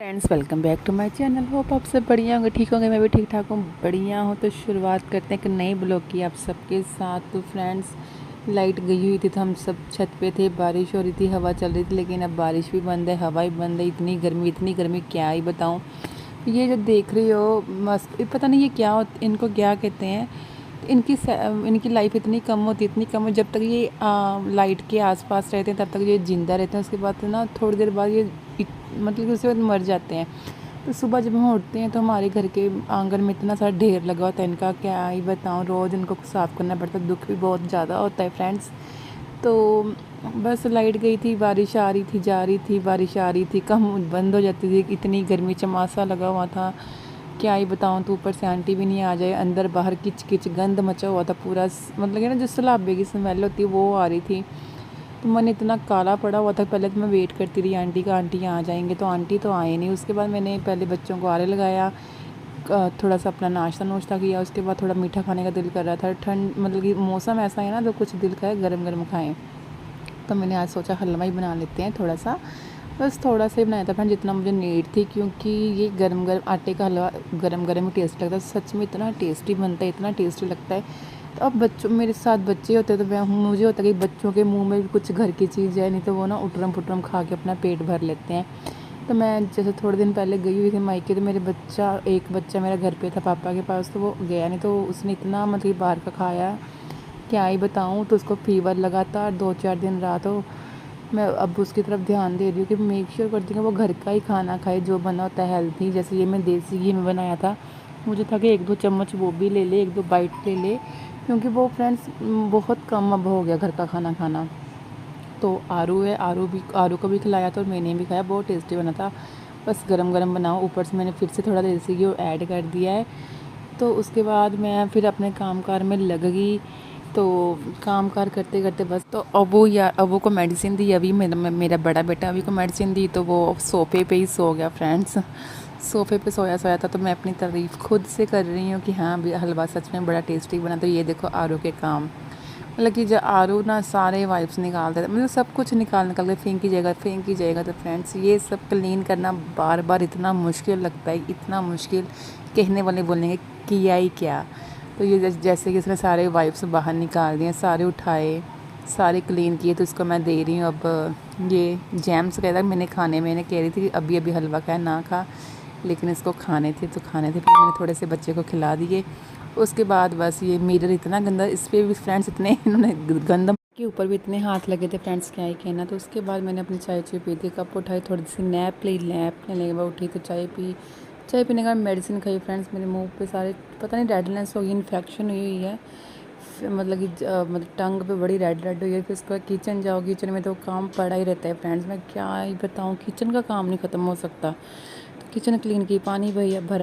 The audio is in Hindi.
Friends, welcome back to my channel. Hope आप सब बढ़िया होंगे, ठीक होंगे। मैं भी ठीक ठाक हूँ, बढ़िया हूँ। तो शुरुआत करते हैं एक नए ब्लॉग की आप सबके साथ। तो फ्रेंड्स, लाइट गई हुई थी तो हम सब छत पे थे। बारिश हो रही थी, हवा चल रही थी, लेकिन अब बारिश भी बंद है, हवा भी बंद है। इतनी गर्मी क्या ही बताऊँ। ये जो देख रही हो मस्त, पता नहीं ये क्या इनको क्या कहते हैं। इनकी लाइफ इतनी कम होती है, इतनी कम हो, जब तक ये लाइट के आसपास रहते हैं तब तक ये ज़िंदा रहते हैं। उसके बाद तो ना थोड़ी देर बाद ये मतलब कि उसके बाद मर जाते हैं। तो सुबह जब हम उठते हैं तो हमारे घर के आंगन में इतना सारा ढेर लगा होता है इनका, क्या ही बताऊँ। रोज़ इनको साफ़ करना पड़ता है, दुख भी बहुत ज़्यादा होता है फ्रेंड्स। तो बस लाइट गई थी, बारिश आ रही थी, जा रही थी, बारिश आ रही थी, कम बंद हो जाती थी। इतनी गर्मी, चमासा लगा हुआ था, क्या ही बताऊँ। तो ऊपर से आंटी भी नहीं आ जाए, अंदर बाहर किच किच गंद मचा हुआ था पूरा। मतलब कि ना जो सलाबे की स्मेल होती है वो आ रही थी। तो मन इतना काला पड़ा हुआ था। पहले तो मैं वेट करती रही आंटी का, आंटी आ जाएंगे, तो आंटी तो आए नहीं। उसके बाद मैंने पहले बच्चों को आरे लगाया, थोड़ा सा अपना नाश्ता किया। उसके बाद थोड़ा मीठा खाने का दिल कर रहा था। ठंड मतलब कि मौसम ऐसा है ना, तो कुछ दिल का गरम गरम खाएँ। तो मैंने आज सोचा हलवा ही बना लेते हैं थोड़ा सा। बस थोड़ा सा ही बनाया था फ्रेंड, जितना मुझे नीड थी, क्योंकि ये गरम गरम आटे का हलवा गरम गरम ही टेस्ट लगता है। सच में इतना टेस्टी बनता है, इतना टेस्टी लगता है। तो अब बच्चों, मेरे साथ बच्चे होते हैं तो मुझे होता है कि बच्चों के मुंह में भी कुछ घर की चीज़ है, नहीं तो वो ना उटरम पुटरम खा के अपना पेट भर लेते हैं। तो मैं जैसे थोड़े दिन पहले गई हुई थी मायके, तो एक बच्चा मेरा घर पे था पापा के पास, तो वो गया नहीं। तो उसने इतना मतलब बाहर का खाया, क्या ही बताऊँ। तो उसको फीवर लगातार 2-4 दिन रहा। तो मैं अब उसकी तरफ ध्यान दे रही हूँ कि मेक श्योर करती हूँ कि वो घर का ही खाना खाए, जो बना होता है हेल्थी। जैसे ये मैं देसी घी में बनाया था, मुझे था कि 1-2 चम्मच वो भी ले ले, 1-2 बाइट ले ले, क्योंकि वो फ्रेंड्स बहुत कम अब हो गया घर का खाना खाना। तो आरू को भी खिलाया था और मैंने भी खाया, बहुत टेस्टी बना था। बस गरम गरम बनाओ, ऊपर से मैंने फिर से थोड़ा देसी घी ऐड कर दिया है। तो उसके बाद मैं फिर अपने काम-कार में लग गई। तो काम-कार करते-करते बस, तो अबू को मेडिसिन दी अभी, मेरा बड़ा बेटा अभी को मेडिसिन दी, तो वो सोफ़े पे ही सो गया फ्रेंड्स। सोफ़े पे सोया था। तो मैं अपनी तारीफ़ खुद से कर रही हूँ कि हाँ, अभी हलवा सच में बड़ा टेस्टी बना। तो ये देखो आरू के काम, मतलब कि जब आरू ना सारे वाइप्स निकालता था, मतलब सब कुछ निकाल के फेंक ही जाएगा। तो फ्रेंड्स, ये सब क्लीन करना बार बार इतना मुश्किल लगता है, इतना मुश्किल, कहने वाले बोलेंगे किया ही क्या। तो ये जैसे कि इसने सारे वाइप्स बाहर निकाल दिए, सारे उठाए, सारे क्लीन किए। तो इसको मैं दे रही हूँ अब। ये जैम्स कहता है मैंने खाने, मैंने कह रही थी अभी अभी हलवा खाया ना खा, लेकिन इसको खाने थे तो खाने थे। फिर मैंने थोड़े से बच्चे को खिला दिए। उसके बाद बस ये मिरर इतना गंदा, इस पर भी फ्रेंड्स इतने इन्होंने गंदा के ऊपर भी इतने हाथ लगे थे फ्रेंड्स, क्या ही कहना। तो उसके बाद मैंने अपनी चाय पी थी, कप उठाई, थोड़ी सी नैप लेने के बाद उठी तो चाय पी। चाय पीने के बाद मेडिसिन खाई फ्रेंड्स। मेरे मुंह पे सारे पता नहीं रेडनेस हो गई, इन्फेक्शन हुई है। मतलब कि मतलब टंग पे बड़ी रेड हुई है। फिर उसके बाद किचन जाओ, किचन में तो काम पड़ा ही रहता है फ्रेंड्स। मैं क्या ही बताऊँ, किचन का काम नहीं ख़त्म हो सकता। तो किचन क्लीन की, पानी भैया भरा।